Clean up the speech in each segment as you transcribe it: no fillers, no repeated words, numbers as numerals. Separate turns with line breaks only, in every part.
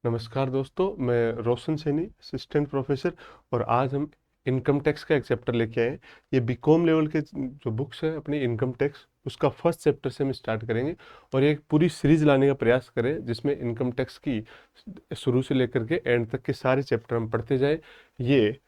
नमस्कार दोस्तों, मैं रोशन सैनी, असिस्टेंट प्रोफेसर। और आज हम इनकम टैक्स का एक चैप्टर लेके आए हैं। ये बीकॉम लेवल के जो बुक्स है अपनी इनकम टैक्स, उसका फर्स्ट चैप्टर से हम स्टार्ट करेंगे और ये एक पूरी सीरीज लाने का प्रयास करें जिसमें इनकम टैक्स की शुरू से लेकर के एंड तक के सारे चैप्टर हम पढ़ते जाएं। ये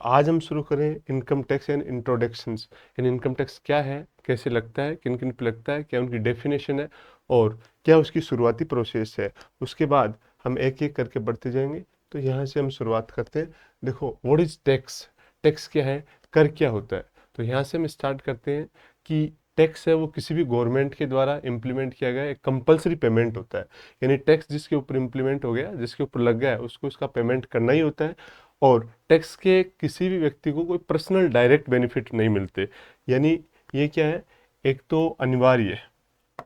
आज हम शुरू करें इनकम टैक्स एंड इंट्रोडक्शंस, यानी इनकम टैक्स क्या है, कैसे लगता है, किन किन पे लगता है, क्या उनकी डेफिनेशन है और क्या उसकी शुरुआती प्रोसेस है। उसके बाद हम एक एक करके बढ़ते जाएंगे। तो यहाँ से हम शुरुआत करते हैं। देखो, व्हाट इज टैक्स? टैक्स क्या है, कर क्या होता है? तो यहाँ से हम स्टार्ट करते हैं कि टैक्स है वो किसी भी गवर्नमेंट के द्वारा इम्प्लीमेंट किया गया एक कंपलसरी पेमेंट होता है। यानी टैक्स जिसके ऊपर इम्प्लीमेंट हो गया, जिसके ऊपर लग गया है, उसको उसका पेमेंट करना ही होता है। और टैक्स के किसी भी व्यक्ति को कोई पर्सनल डायरेक्ट बेनिफिट नहीं मिलते। यानी ये क्या है, एक तो अनिवार्य है,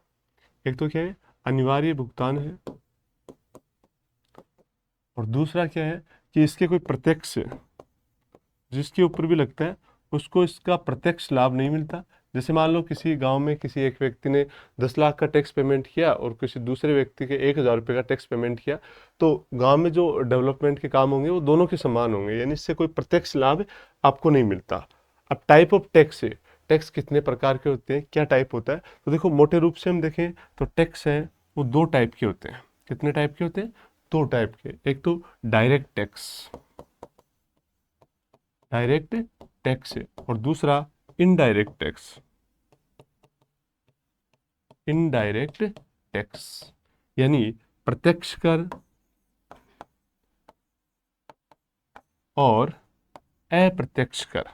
एक तो क्या है, अनिवार्य भुगतान है, और दूसरा क्या है कि इसके कोई प्रत्यक्ष, जिसके ऊपर भी लगता है उसको इसका प्रत्यक्ष लाभ नहीं मिलता। जैसे मान लो किसी गांव में किसी एक व्यक्ति ने 10 लाख का टैक्स पेमेंट किया और किसी दूसरे व्यक्ति के 1,000 रुपये का टैक्स पेमेंट किया, तो गांव में जो डेवलपमेंट के काम होंगे वो दोनों के समान होंगे, यानी इससे कोई प्रत्यक्ष लाभ आपको नहीं मिलता। अब टाइप ऑफ टैक्स है, टैक्स कितने प्रकार के होते हैं, क्या टाइप होता है? तो देखो, मोटे रूप से हम देखें तो टैक्स है वो दो टाइप के होते हैं। कितने टाइप के होते हैं? दो टाइप के। एक तो डायरेक्ट टैक्स, डायरेक्ट टैक्स है, और दूसरा इनडायरेक्ट टैक्स, इनडायरेक्ट टैक्स यानी प्रत्यक्ष कर और अप्रत्यक्ष कर।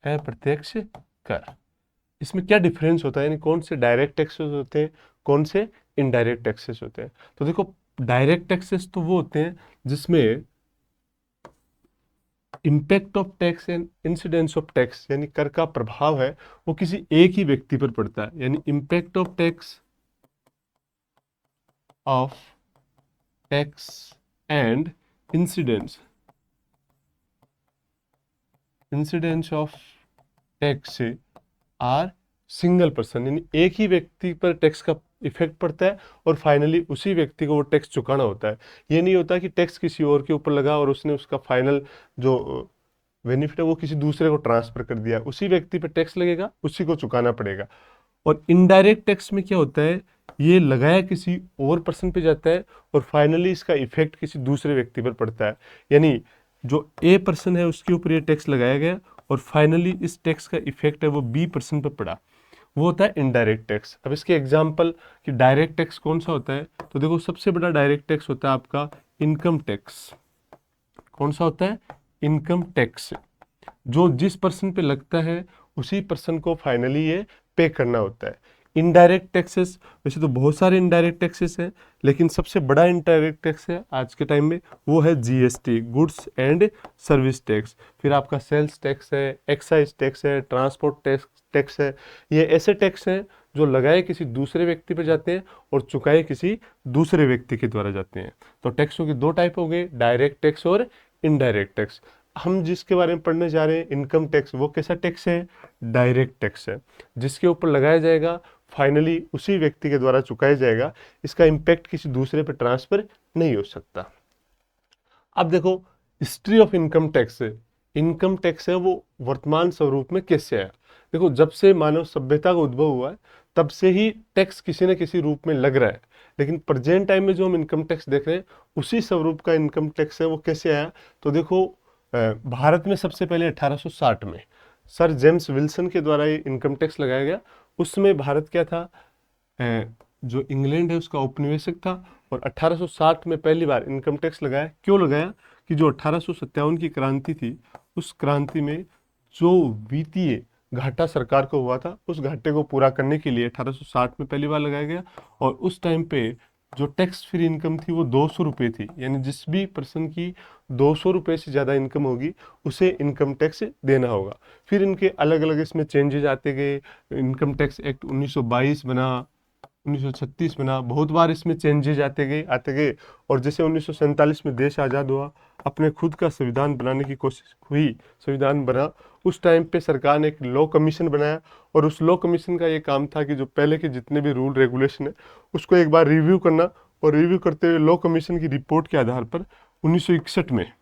अप्रत्यक्ष कर, इसमें क्या डिफरेंस होता है, यानी कौन से डायरेक्ट टैक्सेस होते हैं, कौन से इनडायरेक्ट टैक्सेस होते हैं? तो देखो, डायरेक्ट टैक्सेस तो वो होते हैं जिसमें impact of tax and incidence of tax, यानी कर का प्रभाव है वो किसी एक ही व्यक्ति पर पड़ता है। यानी impact of tax of tax and incidence, incidence of tax are single person, यानी एक ही व्यक्ति पर टैक्स का इफेक्ट पड़ता है और फाइनली उसी व्यक्ति को वो टैक्स चुकाना होता है। ये नहीं होता कि टैक्स किसी और के ऊपर लगा और उसने उसका फाइनल जो बेनिफिट है वो किसी दूसरे को ट्रांसफर कर दिया। उसी व्यक्ति पर टैक्स लगेगा, उसी को चुकाना पड़ेगा। और इनडायरेक्ट टैक्स में क्या होता है, ये लगाया किसी और पर्सन पे जाता है और फाइनली इसका इफेक्ट किसी दूसरे व्यक्ति पर पड़ता है। यानी जो ए पर्सन है उसके ऊपर ये टैक्स लगाया गया और फाइनली इस टैक्स का इफेक्ट है वो बी पर्सन पर पड़ा, वो होता है इनडायरेक्ट टैक्स। अब इसके एग्जांपल कि डायरेक्ट टैक्स कौन सा होता है, तो देखो, सबसे बड़ा डायरेक्ट टैक्स होता है आपका इनकम टैक्स। कौन सा होता है? Income tax. जो जिस पर्सन पे लगता है उसी पर्सन को फाइनली ये पे करना होता है। इनडायरेक्ट टैक्सेस, वैसे तो बहुत सारे इनडायरेक्ट टैक्सेस हैं, लेकिन सबसे बड़ा इनडायरेक्ट टैक्स है आज के टाइम में वो है GST, goods and service tax. फिर आपका सेल्स टैक्स है, एक्साइज टैक्स है, ट्रांसपोर्ट टैक्स टैक्स है। ये ऐसे टैक्स हैं जो लगाए किसी दूसरे व्यक्ति पर जाते हैं और चुकाए किसी दूसरे व्यक्ति के द्वारा जाते हैं। तो टैक्सों की दो टाइप हो गए, डायरेक्ट टैक्स और इनडायरेक्ट टैक्स। हम जिसके बारे में पढ़ने जा रहे हैं इनकम टैक्स, वो कैसा टैक्स है? डायरेक्ट टैक्स है, जिसके ऊपर लगाया जाएगा फाइनली उसी व्यक्ति के द्वारा चुकाया जाएगा, इसका इम्पैक्ट किसी दूसरे पर ट्रांसफर नहीं हो सकता। अब देखो, हिस्ट्री ऑफ इनकम टैक्स है। इनकम टैक्स है वो वर्तमान स्वरूप में कैसे आया? देखो, जब से मानव सभ्यता का उद्भव हुआ है तब से ही टैक्स किसी न किसी रूप में लग रहा है, लेकिन प्रेजेंट टाइम में जो हम इनकम टैक्स देख रहे हैं उसी स्वरूप का इनकम टैक्स है वो कैसे आया? तो देखो, भारत में सबसे पहले 1860 में सर जेम्स विल्सन के द्वारा ये इनकम टैक्स लगाया गया। उसमें भारत क्या था, जो इंग्लैंड है उसका औपनिवेशिक था, और 1860 में पहली बार इनकम टैक्स लगाया। क्यों लगाया? कि जो 1857 की क्रांति थी, उस क्रांति में जो वित्तीय घाटा सरकार को हुआ था, उस घाटे को पूरा करने के लिए 1860 में पहली बार लगाया गया। और उस टाइम पे जो टैक्स फ्री इनकम थी वो 200 रुपये थी, यानी जिस भी पर्सन की 200 रुपये से ज़्यादा इनकम होगी उसे इनकम टैक्स देना होगा। फिर इनके अलग अलग इसमें चेंजेस आते गए। इनकम टैक्स एक्ट 1922 बना 1936 बना, बहुत बार इसमें चेंजेज आते गए और जैसे 1947 में देश आज़ाद हुआ, अपने खुद का संविधान बनाने की कोशिश हुई, संविधान बना, उस टाइम पे सरकार ने एक लॉ कमीशन बनाया और उस लॉ कमीशन का ये काम था कि जो पहले के जितने भी रूल रेगुलेशन है उसको एक बार रिव्यू करना, और रिव्यू करते हुए लॉ कमीशन की रिपोर्ट के आधार पर 1961 में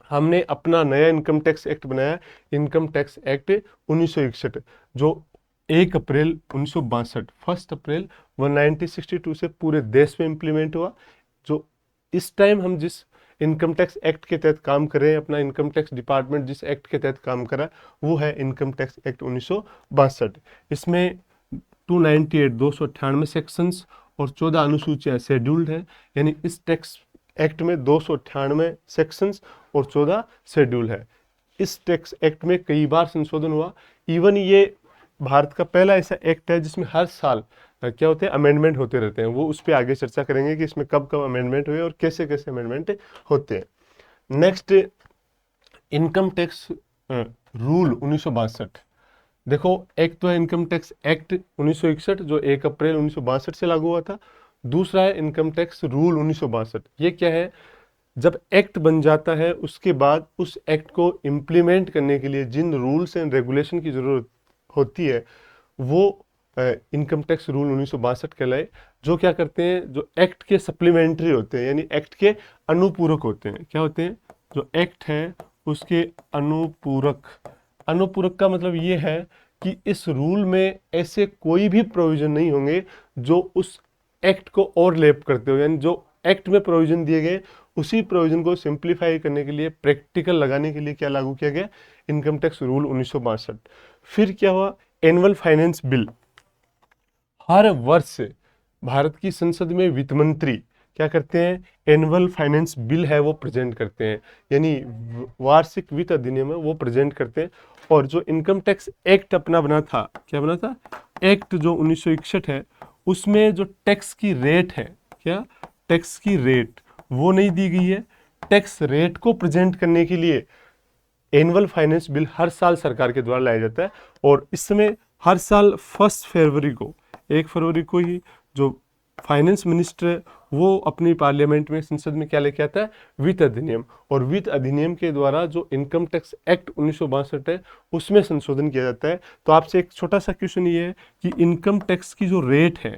हमने अपना नया इनकम टैक्स एक्ट बनाया, इनकम टैक्स एक्ट 1961, जो 1 अप्रैल 1962 1 अप्रैल 1962 से पूरे देश में इम्प्लीमेंट हुआ। जो इस टाइम हम जिस इनकम टैक्स एक्ट के तहत काम कर रहे हैं, अपना इनकम टैक्स डिपार्टमेंट जिस एक्ट के तहत काम कर रहा है वो है इनकम टैक्स एक्ट 1962। इसमें 298 सेक्शंस और 14 अनुसूचियां शेड्यूल्ड है, यानी इस टैक्स एक्ट में 298 सेक्शंस और 14 शेड्यूल है। इस टैक्स एक्ट में कई बार संशोधन हुआ, इवन ये भारत का पहला ऐसा एक्ट है जिसमें हर साल क्या होते हैं, अमेंडमेंट होते रहते हैं। वो उस पर आगे चर्चा करेंगे कि इसमें कब कब अमेंडमेंट हुए और कैसे कैसे अमेंडमेंट होते हैं। Next, income tax rule 1962। देखो, एक तो है इनकम टैक्स एक्ट 1961 जो 1 अप्रैल 1962 से लागू हुआ था, दूसरा है इनकम टैक्स रूल 1962। ये क्या है, जब एक्ट बन जाता है उसके बाद उस एक्ट को इम्प्लीमेंट करने के लिए जिन रूल्स एंड रेगुलेशन की जरूरत होती है वो इनकम टैक्स रूल 1962 कहलाए, जो क्या करते हैं, जो एक्ट के सप्लीमेंट्री होते हैं, यानी एक्ट के अनुपूरक होते हैं। क्या होते हैं, जो एक्ट है उसके अनुपूरक। अनुपूरक का मतलब ये है कि इस रूल में ऐसे कोई भी प्रोविजन नहीं होंगे जो उस एक्ट को ओवरलैप करते हो, यानी जो एक्ट में प्रोविजन दिए गए उसी प्रोविजन को सिंप्लीफाई करने के लिए, प्रैक्टिकल लगाने के लिए क्या लागू किया गया, इनकम टैक्स रूल 1962। फिर क्या हुआ, एनुअल फाइनेंस बिल। हर वर्ष भारत की संसद में वित्त मंत्री क्या करते हैं, एनुअल फाइनेंस बिल है वो प्रेजेंट करते हैं, यानी वार्षिक वित्त अधिनियम है वो प्रेजेंट करते हैं। और जो इनकम टैक्स एक्ट अपना बना था, क्या बना था, एक्ट जो 1961 है, उसमें जो टैक्स की रेट है, क्या टैक्स की रेट वो नहीं दी गई है। टैक्स रेट को प्रेजेंट करने के लिए एनुअल फाइनेंस बिल हर साल सरकार के द्वारा लाया जाता है, और इस समय हर साल 1 फरवरी को, 1 फरवरी को ही जो फाइनेंस मिनिस्टर है वो अपनी पार्लियामेंट में, संसद में क्या लेके आता है, वित्त अधिनियम। और वित्त अधिनियम के द्वारा जो इनकम टैक्स एक्ट 1962 है उसमें संशोधन किया जाता है। तो आपसे एक छोटा सा क्वेश्चन ये है कि इनकम टैक्स की जो रेट है,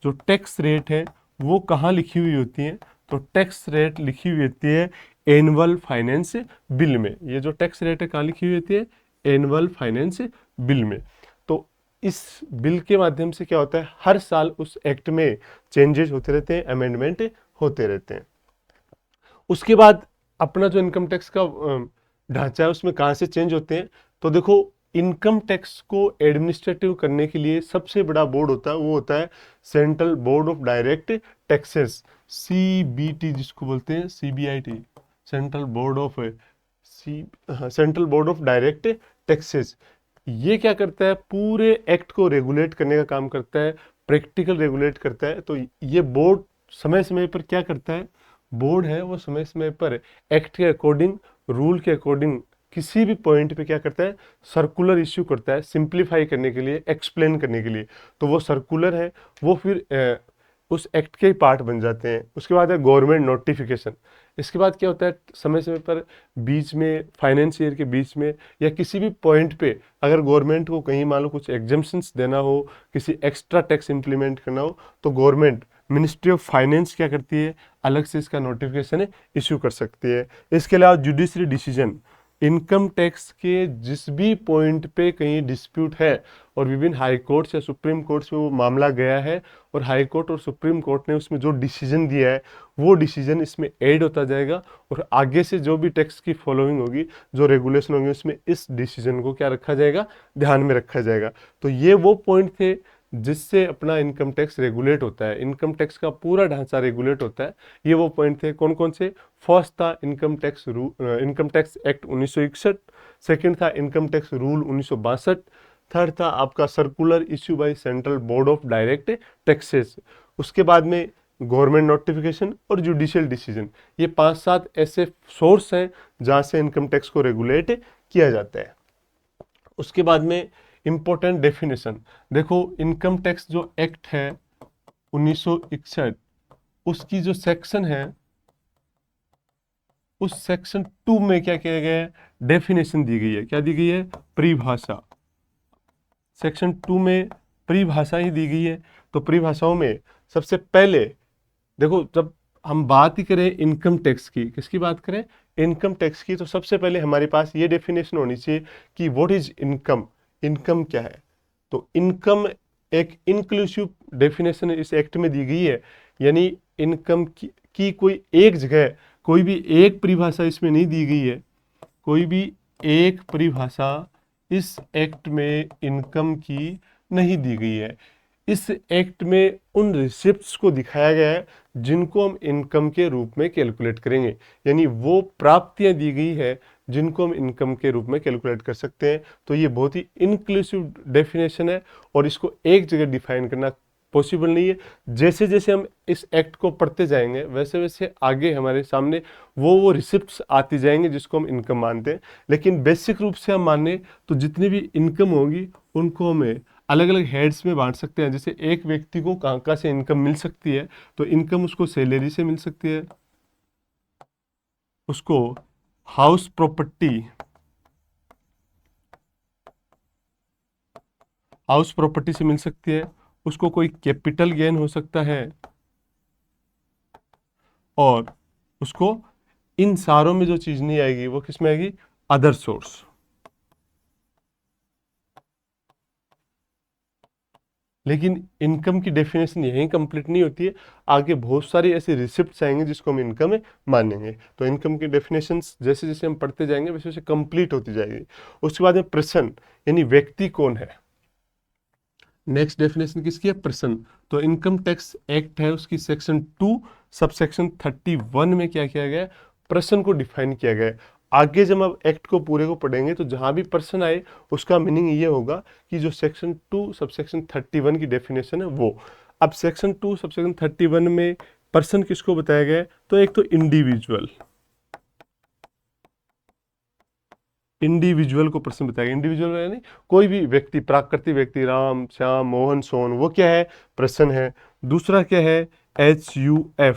जो टैक्स रेट है वो कहाँ लिखी हुई होती है, तो टैक्स रेट लिखी हुई होती है एनुअल फाइनेंस बिल में। ये जो टैक्स रेट है कहाँ लिखी हुई होती है, एनुअल फाइनेंस बिल में। तो इस बिल के माध्यम से क्या होता है, हर साल उस एक्ट में चेंजेस होते रहते हैं, अमेंडमेंट होते रहते हैं। उसके बाद अपना जो इनकम टैक्स का ढांचा है उसमें कहाँ से चेंज होते हैं, तो देखो, इनकम टैक्स को एडमिनिस्ट्रेटिव करने के लिए सबसे बड़ा बोर्ड होता है, वो होता है central board of direct taxes, CBT जिसको बोलते हैं, CBIT, central board of direct taxes. ये क्या करता है, पूरे एक्ट को रेगुलेट करने का काम करता है, प्रैक्टिकल रेगुलेट करता है। तो ये बोर्ड समय समय पर क्या करता है, बोर्ड है वो समय समय पर एक्ट के अकॉर्डिंग, रूल के अकॉर्डिंग किसी भी पॉइंट पे क्या करता है, सर्कुलर इश्यू करता है, सिंप्लीफाई करने के लिए, एक्सप्लेन करने के लिए। तो वो सर्कुलर है वो फिर उस एक्ट के ही पार्ट बन जाते हैं। उसके बाद है गवर्नमेंट नोटिफिकेशन। इसके बाद क्या होता है, समय समय पर बीच में, फाइनेंस ईयर के बीच में या किसी भी पॉइंट पे अगर गवर्नमेंट को कहीं मान लो कुछ एग्जम्पशंस देना हो, किसी एक्स्ट्रा टैक्स इंप्लीमेंट करना हो, तो गवर्नमेंट, मिनिस्ट्री ऑफ फाइनेंस क्या करती है, अलग से इसका नोटिफिकेशन इश्यू कर सकती है। इसके अलावा जुडिशरी डिसीजन, इनकम टैक्स के जिस भी पॉइंट पे कहीं डिस्प्यूट है और विभिन्न हाई कोर्ट्स या सुप्रीम कोर्ट्स में वो मामला गया है और हाई कोर्ट और सुप्रीम कोर्ट ने उसमें जो डिसीजन दिया है वो डिसीजन इसमें ऐड होता जाएगा, और आगे से जो भी टैक्स की फॉलोइंग होगी, जो रेगुलेशन होंगे, उसमें इस डिसीजन को क्या रखा जाएगा, ध्यान में रखा जाएगा। तो ये वो पॉइंट थे जिससे अपना इनकम टैक्स रेगुलेट होता है, इनकम टैक्स का पूरा ढांचा रेगुलेट होता है। ये वो पॉइंट थे, कौन कौन से, फर्स्ट था इनकम टैक्स एक्ट 1961, सेकंड था इनकम टैक्स रूल 1962, थर्ड था आपका circular issue by central board of direct taxes, उसके बाद में गवर्नमेंट नोटिफिकेशन और जुडिशियल डिसीजन। ये 5-7 ऐसे सोर्स हैं जहां से इनकम टैक्स को रेगुलेट किया जाता है। उसके बाद में इंपॉर्टेंट डेफिनेशन, देखो इनकम टैक्स जो एक्ट है 1961 उसकी जो सेक्शन है, उस सेक्शन 2 में क्या किया गया है, डेफिनेशन दी गई है। क्या दी गई है, परिभाषा। सेक्शन 2 में परिभाषा ही दी गई है। तो परिभाषाओं में सबसे पहले देखो, जब हम बात ही करें इनकम टैक्स की, किसकी बात करें, इनकम टैक्स की, तो सबसे पहले हमारे पास ये डेफिनेशन होनी चाहिए कि व्हाट इज इनकम, इनकम क्या है। तो इनकम एक इंक्लूसिव डेफिनेशन इस एक्ट में दी गई है, यानी इनकम की कोई एक जगह, कोई भी एक परिभाषा इसमें नहीं दी गई है। कोई भी एक परिभाषा इस एक्ट में इनकम की नहीं दी गई है। इस एक्ट में उन रिसिप्ट्स को दिखाया गया है जिनको हम इनकम के रूप में कैलकुलेट करेंगे, यानी वो प्राप्तियां दी गई है जिनको हम इनकम के रूप में कैलकुलेट कर सकते हैं। तो ये बहुत ही इंक्लूसिव डेफिनेशन है और इसको एक जगह डिफाइन करना पॉसिबल नहीं है। जैसे जैसे हम इस एक्ट को पढ़ते जाएंगे वैसे वैसे आगे हमारे सामने वो रिसिप्ट्स आती जाएंगे जिसको हम इनकम मानते हैं। लेकिन बेसिक रूप से हम माने तो जितनी भी इनकम होगी उनको हमें अलग अलग हेड्स में बांट सकते हैं। जैसे एक व्यक्ति को कहाँ कहाँ से इनकम मिल सकती है, तो इनकम उसको सैलरी से मिल सकती है, उसको हाउस प्रॉपर्टी से मिल सकती है, उसको कोई कैपिटल गेन हो सकता है, और उसको इन सारों में जो चीज नहीं आएगी वो किस में आएगी, अदर सोर्स। लेकिन इनकम की डेफिनेशन यहीं कंप्लीट नहीं होती है, आगे बहुत सारी ऐसे रिसिप्ट्स आएंगे जिसको हम इनकम में मानेंगे। तो इनकम की डेफिनेशंस जैसे जैसे हम पढ़ते जाएंगे वैसे वैसे कंप्लीट होती जाएगी। उसके बाद में पर्सन, यानी व्यक्ति कौन है। नेक्स्ट डेफिनेशन किसकी है, पर्सन। तो इनकम टैक्स एक्ट है, उसकी सेक्शन 2 सबसेक्शन 31 में क्या किया गया है, पर्सन को डिफाइन किया गया है। आगे जब हम एक्ट को पूरे को पढ़ेंगे तो जहां भी पर्सन आए उसका मीनिंग ये होगा कि जो सेक्शन 2 सबसेक्शन 31 की डेफिनेशन है वो। अब सेक्शन 2 सबसेक्शन 31 में पर्सन किसको बताया गया है, तो एक तो इंडिविजुअल, इंडिविजुअल को पर्सन बताया गया। इंडिविजुअल यानी कोई भी व्यक्ति, प्राकृतिक व्यक्ति, राम श्याम मोहन सोन, वो क्या है, पर्सन है। दूसरा क्या है, HUF,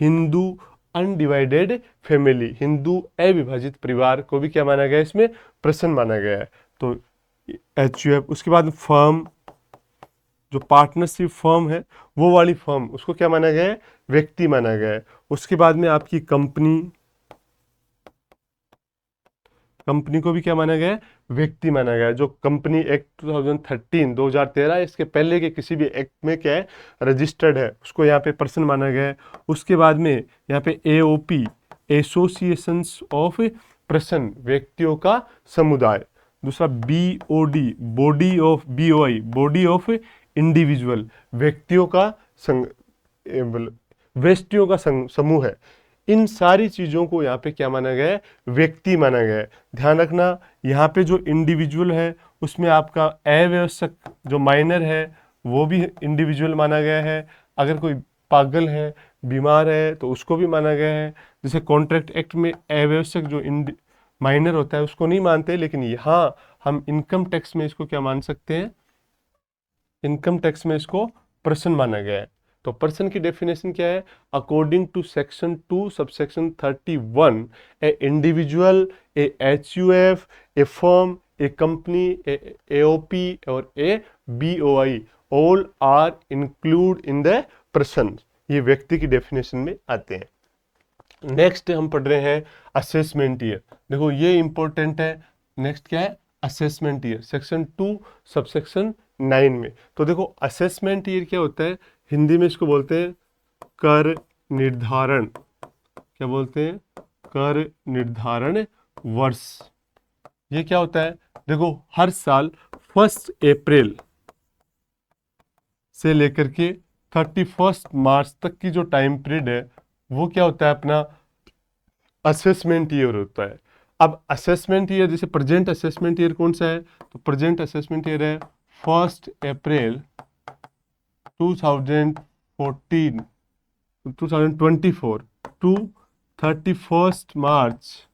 Hindu undivided family, Hindu अविभाजित परिवार को भी क्या माना गया है, इसमें पर्सन माना गया है। तो HUF। उसके बाद फर्म, जो पार्टनरशिप फर्म है वो वाली फर्म, उसको क्या माना गया है, व्यक्ति माना गया है। उसके बाद में आपकी कंपनी, कंपनी को भी क्या माना गया है, व्यक्ति माना गया है। जो कंपनी एक्ट 2013 इसके पहले के किसी भी एक्ट में क्या है, रजिस्टर्ड है, उसको यहाँ पे पर्सन माना गया है। उसके बाद में यहाँ पे AOP, एसोसिएशंस ऑफ पर्सन, व्यक्तियों का समुदाय। दूसरा BOD, बॉडी ऑफ इंडिविजुअल, व्यक्तियों का संग, व्यक्तियों का समूह है। इन सारी चीजों को यहाँ पे क्या माना गया है, व्यक्ति माना गया है। ध्यान रखना, यहाँ पे जो इंडिविजुअल है उसमें आपका अव्यवस्थक जो माइनर है वो भी इंडिविजुअल माना गया है। अगर कोई पागल है, बीमार है, तो उसको भी माना गया है। जैसे कॉन्ट्रैक्ट एक्ट में अव्यवस्थक जो माइनर होता है उसको नहीं मानते, लेकिन यहाँ हम इनकम टैक्स में इसको क्या मान सकते हैं, इनकम टैक्स में इसको पर्सन माना गया है। तो पर्सन की डेफिनेशन क्या है, according to section 2 subsection 31, a individual, a HUF, a firm, a company, a AOP और a BOI, all are include in the person. ये व्यक्ति की डेफिनेशन में आते हैं। नेक्स्ट हम पढ़ रहे हैं असेसमेंट ईयर। देखो ये इंपॉर्टेंट है। नेक्स्ट क्या है, असेसमेंट ईयर, सेक्शन 2 सबसेक्शन 9 में। तो देखो असेसमेंट ईयर क्या होता है, हिंदी में इसको बोलते हैं कर निर्धारण। क्या बोलते हैं, कर निर्धारण वर्ष। ये क्या होता है, देखो हर साल 1 अप्रैल से लेकर के 31 मार्च तक की जो टाइम पीरियड है वो क्या होता है, अपना असेसमेंट ईयर होता है। अब असेसमेंट ईयर, जैसे प्रेजेंट असेसमेंट ईयर कौन सा है, तो प्रेजेंट असेसमेंट ईयर है 1 अप्रैल 2024 टू 31 मार्च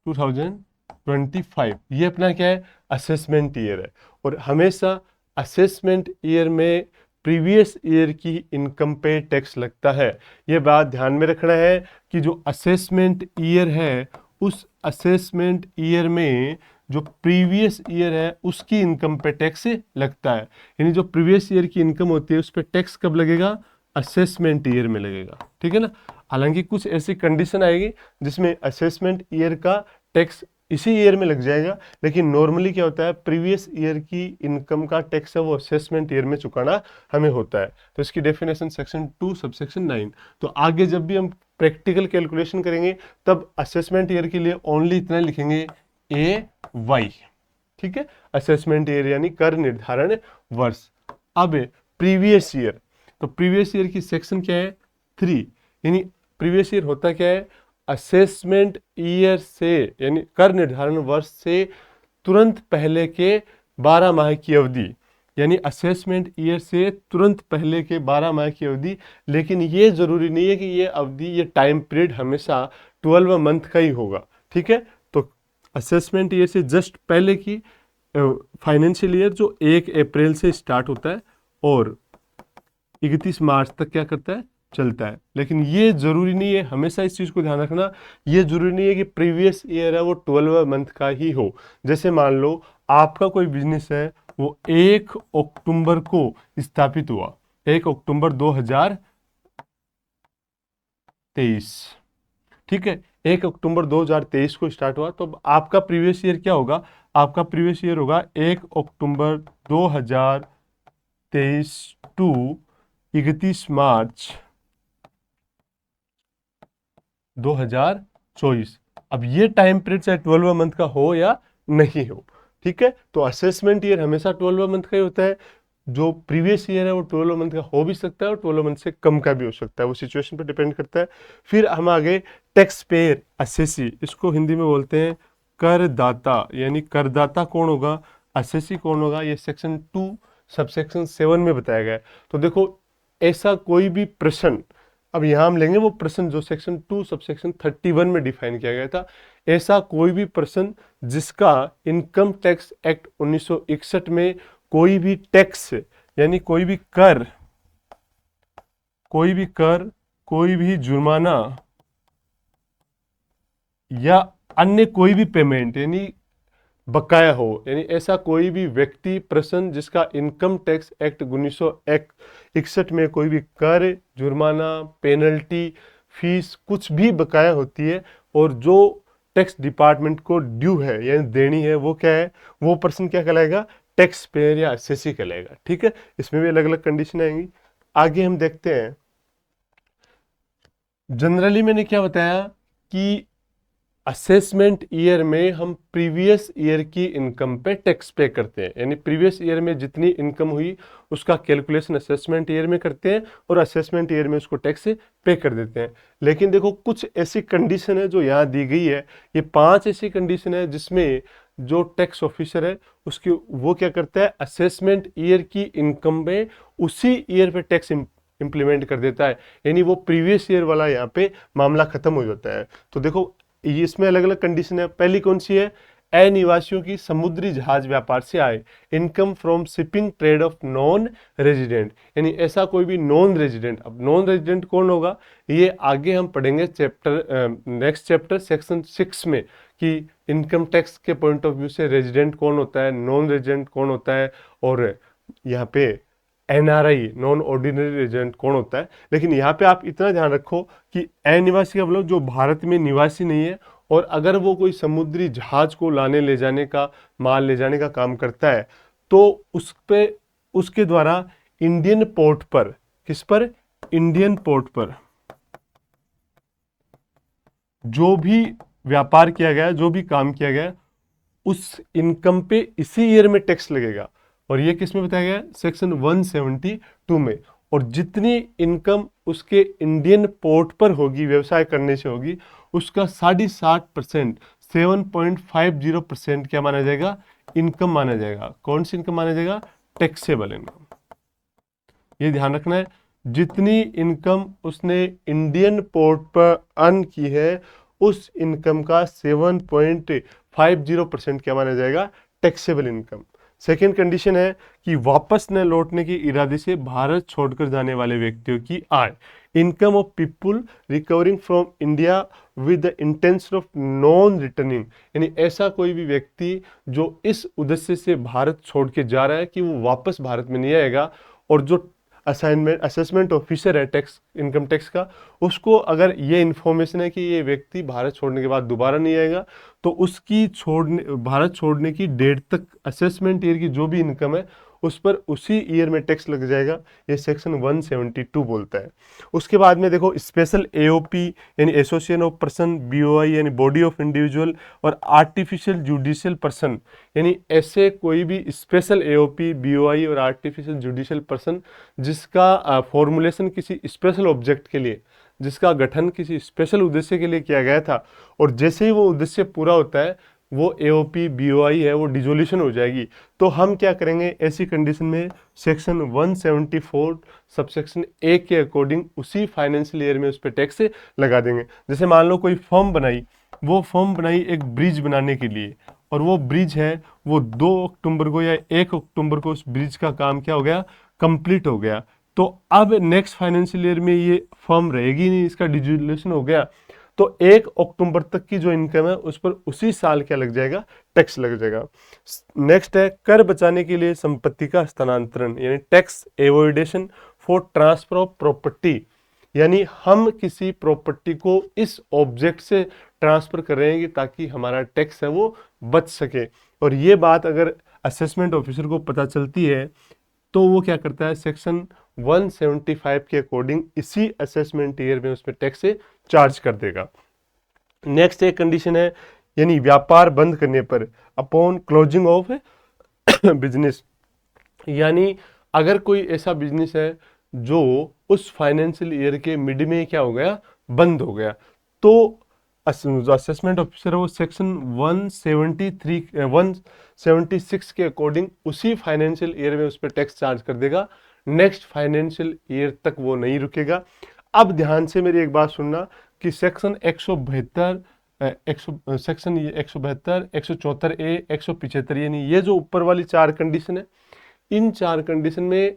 2025। ये अपना क्या है, असेसमेंट ईयर है। और हमेशा असेसमेंट ईयर में प्रीवियस ईयर की इनकम पे टैक्स लगता है। ये बात ध्यान में रखना है कि जो असेसमेंट ईयर है, उस असेसमेंट ईयर में जो प्रीवियस ईयर है उसकी इनकम पे टैक्स लगता है। यानी जो प्रीवियस ईयर की इनकम होती है उस पर टैक्स कब लगेगा? असेसमेंट ईयर में लगेगा, ठीक है ना। हालांकि कुछ ऐसी कंडीशन आएगी जिसमें असेसमेंट ईयर का टैक्स इसी ईयर में लग जाएगा, लेकिन नॉर्मली क्या होता है, प्रीवियस ईयर की इनकम का टैक्स है वो असेसमेंट ईयर में चुकाना हमें होता है। तो इसकी डेफिनेशन सेक्शन 2 सबसेक्शन 9। तो आगे जब भी हम प्रैक्टिकल कैलकुलेशन करेंगे तब असेसमेंट ईयर के लिए ओनली इतना लिखेंगे AY, ठीक है। असेसमेंट ईयर यानी कर निर्धारण वर्ष। अब प्रीवियस ईयर, तो प्रीवियस ईयर की सेक्शन क्या है? 3। यानी प्रीवियस ईयर होता क्या है? असेसमेंट ईयर से यानी कर निर्धारण वर्ष से तुरंत पहले के 12 माह की अवधि, यानी असेसमेंट ईयर से तुरंत पहले के 12 माह की अवधि। लेकिन ये जरूरी नहीं है कि ये अवधि, ये टाइम पीरियड हमेशा 12 मंथ का ही होगा, ठीक है। तो असेसमेंट ईयर से जस्ट पहले की फाइनेंशियल ईयर जो 1 अप्रैल से स्टार्ट होता है और 31 मार्च तक क्या करता है? चलता है। लेकिन ये जरूरी नहीं है, हमेशा इस चीज को ध्यान रखना, ये जरूरी नहीं है कि प्रीवियस ईयर है वो 12 मंथ का ही हो। जैसे मान लो आपका कोई बिजनेस है, वो 1 अक्टूबर को स्थापित हुआ, 1 अक्टूबर 2023, ठीक है। 1 अक्टूबर 2023 को स्टार्ट हुआ, तो आपका प्रीवियस ईयर क्या होगा? आपका प्रीवियस ईयर होगा 1 अक्टूबर 2023 टू 31 मार्च 2024। अब ये टाइम पीरियड चाहे 12 मंथ का हो या नहीं हो, ठीक है। तो असेसमेंट ईयर हमेशा 12 मंथ का ही होता है। जो प्रीवियस ईयर है वो 12 मंथ का हो भी सकता है और 12 मंथ से कम का भी हो सकता है, वो सिचुएशन पर डिपेंड करता है। फिर हम आगे टैक्स पेयर असेसी, इसको हिंदी में बोलते हैं करदाता। यानी करदाता कौन होगा, असेसी कौन होगा, ये सेक्शन 2 सबसेक्शन 7 में बताया गया है। तो देखो ऐसा कोई भी प्रश्न, अब यहाँ हम लेंगे वो प्रश्न जो सेक्शन 2 सबसेक्शन 31 में डिफाइन किया गया था। ऐसा कोई भी प्रश्न जिसका इनकम टैक्स एक्ट 1961 में कोई भी टैक्स यानी कोई भी कर, कोई भी जुर्माना या अन्य कोई भी पेमेंट यानी बकाया हो, यानी ऐसा कोई भी व्यक्ति प्रश्न जिसका इनकम टैक्स एक्ट 1961 में कोई भी कर, जुर्माना, पेनल्टी, फीस कुछ भी बकाया होती है और जो टैक्स डिपार्टमेंट को ड्यू है यानी देनी है, वो क्या है, वो पर्सन क्या कहलाएगा? टैक्स पेयर या असेसी कहलाएगा, ठीक है। इसमें भी अलग अलग कंडीशन आएंगी। आगे हम देखते हैं, जनरली मैंने क्या बताया कि असेसमेंट ईयर में हम प्रीवियस ईयर की इनकम पे टैक्स पे करते हैं, यानी प्रीवियस ईयर में जितनी इनकम हुई उसका कैलकुलेशन असेसमेंट ईयर में करते हैं और असेसमेंट ईयर में उसको टैक्स पे कर देते हैं। लेकिन देखो कुछ ऐसी कंडीशन है जो यहाँ दी गई है, ये 5 ऐसी कंडीशन है जिसमें जो टैक्स ऑफिसर है उसकी वो क्या करता है, असेसमेंट ईयर की इनकम में उसी ईयर पे टैक्स इम्प्लीमेंट कर देता है, यानी वो प्रीवियस ईयर वाला यहाँ पे मामला खत्म हो जाता है। तो देखो इसमें अलग अलग कंडीशन है। पहली कौन सी है? अनिवासियों की समुद्री जहाज व्यापार से आए income from shipping trade off non resident, यानी ऐसा कोई भी नॉन रेजिडेंट। अब नॉन रेजिडेंट कौन होगा ये आगे हम पढ़ेंगे चैप्टर, नेक्स्ट चैप्टर सेक्शन 6 में, कि इनकम टैक्स के पॉइंट ऑफ व्यू से रेजिडेंट कौन होता है, नॉन रेजिडेंट कौन होता है, और यहाँ पे NRI नॉन ऑर्डिनरी रेजिडेंट कौन होता है। लेकिन यहाँ पे आप इतना ध्यान रखो कि अनिवासी का मतलब जो भारत में निवासी नहीं है, और अगर वो कोई समुद्री जहाज को लाने ले जाने का, माल ले जाने का काम करता है, तो उस पे उसके द्वारा इंडियन पोर्ट पर, किस पर? इंडियन पोर्ट पर जो भी व्यापार किया गया, जो भी काम किया गया, उस इनकम पे इसी ईयर में टैक्स लगेगा। और ये किस में बताया गया? सेक्शन 172 में। और जितनी इनकम उसके इंडियन पोर्ट पर होगी, व्यवसाय करने से होगी, उसका 60.5%, 7.50% क्या माना जाएगा? इनकम माना जाएगा। कौन सी इनकम माना जाएगा? Taxable income. ये ध्यान रखना है, जितनी इनकम उसने इंडियन पोर्ट पर अर्न की है उस इनकम का 7.50% क्या माना जाएगा? Taxable income. सेकेंड कंडीशन है कि वापस न लौटने के इरादे से भारत छोड़कर जाने वाले व्यक्तियों की आय। Income of people recovering from India with the intention of non returning, यानी ऐसा कोई भी व्यक्ति जो इस उद्देश्य से भारत छोड़ के जा रहा है कि वो वापस भारत में नहीं आएगा, और जो असेसमेंट ऑफिसर है टैक्स इनकम टैक्स का, उसको अगर ये इन्फॉर्मेशन है कि ये व्यक्ति भारत छोड़ने के बाद दोबारा नहीं आएगा, तो उसकी भारत छोड़ने की डेट तक असेसमेंट ईयर की जो भी इनकम है उस पर उसी ईयर में टैक्स लग जाएगा। ये सेक्शन 172 बोलता है। उसके बाद में देखो स्पेशल एओपी यानी एसोसिएशन ऑफ पर्सन, बीओआई यानी बॉडी ऑफ इंडिविजुअल, और आर्टिफिशियल जुडिशियल पर्सन, यानी ऐसे कोई भी स्पेशल एओपी, बीओआई और आर्टिफिशियल जुडिशियल पर्सन जिसका फॉर्मुलेशन किसी स्पेशल ऑब्जेक्ट के लिए, जिसका गठन किसी स्पेशल उद्देश्य के लिए किया गया था, और जैसे ही वो उद्देश्य पूरा होता है वो एओपी बीओआई है वो डिजोल्यूशन हो जाएगी। तो हम क्या करेंगे ऐसी कंडीशन में, सेक्शन 174 सबसेक्शन ए के अकॉर्डिंग उसी फाइनेंशियल ईयर में उस पर टैक्स लगा देंगे। जैसे मान लो कोई फर्म बनाई, वो फर्म बनाई एक ब्रिज बनाने के लिए, और वो ब्रिज है वो 2 अक्टूबर को या 1 अक्टूबर को उस ब्रिज का काम क्या हो गया, कंप्लीट हो गया। तो अब नेक्स्ट फाइनेंशियल ईयर में ये फर्म रहेगी नहीं, इसका डिजोल्यूशन हो गया, तो 1 अक्टूबर तक की जो इनकम है उस पर उसी साल क्या लग जाएगा, टैक्स लग जाएगा। नेक्स्ट है कर बचाने के लिए संपत्ति का हस्तांतरण, यानी tax avoidation for transfer of property, यानी हम किसी प्रॉपर्टी को इस ऑब्जेक्ट से ट्रांसफर कर रहे हैं कि ताकि हमारा टैक्स है वो बच सके। और ये बात अगर असेसमेंट ऑफिसर को पता चलती है तो वो क्या करता है, सेक्शन 175 के अकॉर्डिंग इसी असेसमेंट ईयर में उसमें टैक्स से चार्ज कर देगा। नेक्स्ट एक कंडीशन है, यानी व्यापार बंद करने पर, अपॉन क्लोजिंग ऑफ बिजनेस, यानी अगर कोई ऐसा बिजनेस है जो उस फाइनेंशियल ईयर के मिड में क्या हो गया, बंद हो गया, तो जो असेसमेंट ऑफिसर है वो सेक्शन 176 के अकॉर्डिंग उसी फाइनेंशियल ईयर में उस पर टैक्स चार्ज कर देगा। नेक्स्ट फाइनेंशियल ईयर तक वो नहीं रुकेगा। अब ध्यान से मेरी एक बात सुनना कि सेक्शन 172 सेक्शन 172, 174 ए, 175, यानी ये जो ऊपर वाली 4 कंडीशन है, इन 4 कंडीशन में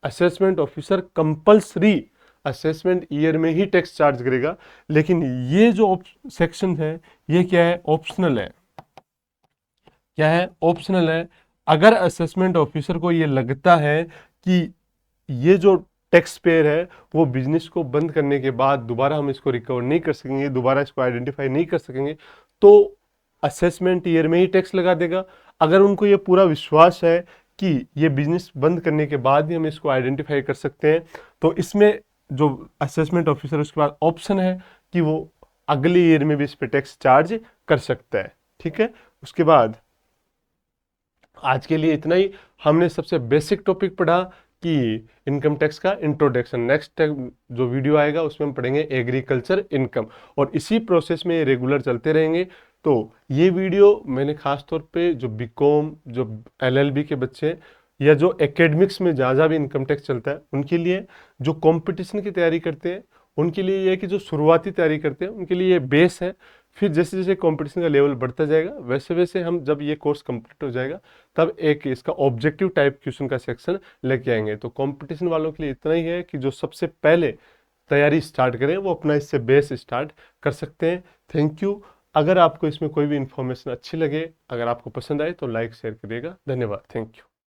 assessment officer compulsory assessment year में ही टैक्स चार्ज करेगा। लेकिन ये जो सेक्शन है ये क्या है, ऑप्शनल है। क्या है, ऑप्शनल है। अगर असेसमेंट ऑफिसर को ये लगता है कि ये जो टैक्स पेयर है वो बिजनेस को बंद करने के बाद दोबारा हम इसको रिकवर नहीं कर सकेंगे, दोबारा इसको आइडेंटिफाई नहीं कर सकेंगे, तो असेसमेंट ईयर में ही टैक्स लगा देगा। अगर उनको ये पूरा विश्वास है कि ये बिजनेस बंद करने के बाद ही हम इसको आइडेंटिफाई कर सकते हैं, तो इसमें जो असेसमेंट ऑफिसर उसके बाद ऑप्शन है कि वो अगले ईयर में भी इस पे टैक्स चार्ज कर सकता है। ठीक है, उसके बाद आज के लिए इतना ही। हमने सबसे बेसिक टॉपिक पढ़ा कि इनकम टैक्स का इंट्रोडक्शन। नेक्स्ट जो वीडियो आएगा उसमें हम पढ़ेंगे एग्रीकल्चर इनकम, और इसी प्रोसेस में रेगुलर चलते रहेंगे। तो ये वीडियो मैंने खास तौर पे जो बीकॉम, जो एलएलबी के बच्चे या जो एकेडमिक्स में जहाँ भी इनकम टैक्स चलता है उनके लिए, जो कंपटीशन की तैयारी करते हैं उनके लिए ये है कि जो शुरुआती तैयारी करते हैं उनके लिए ये बेस है। फिर जैसे जैसे कंपटीशन का लेवल बढ़ता जाएगा वैसे वैसे हम जब ये कोर्स कंप्लीट हो जाएगा तब एक इसका ऑब्जेक्टिव टाइप क्वेश्चन का सेक्शन लेके आएंगे। तो कंपटीशन वालों के लिए इतना ही है कि जो सबसे पहले तैयारी स्टार्ट करें वो अपना इससे बेस स्टार्ट कर सकते हैं। Thank you. अगर आपको इसमें कोई भी इंफॉर्मेशन अच्छी लगे, अगर आपको पसंद आए तो लाइक शेयर करिएगा। धन्यवाद। Thank you.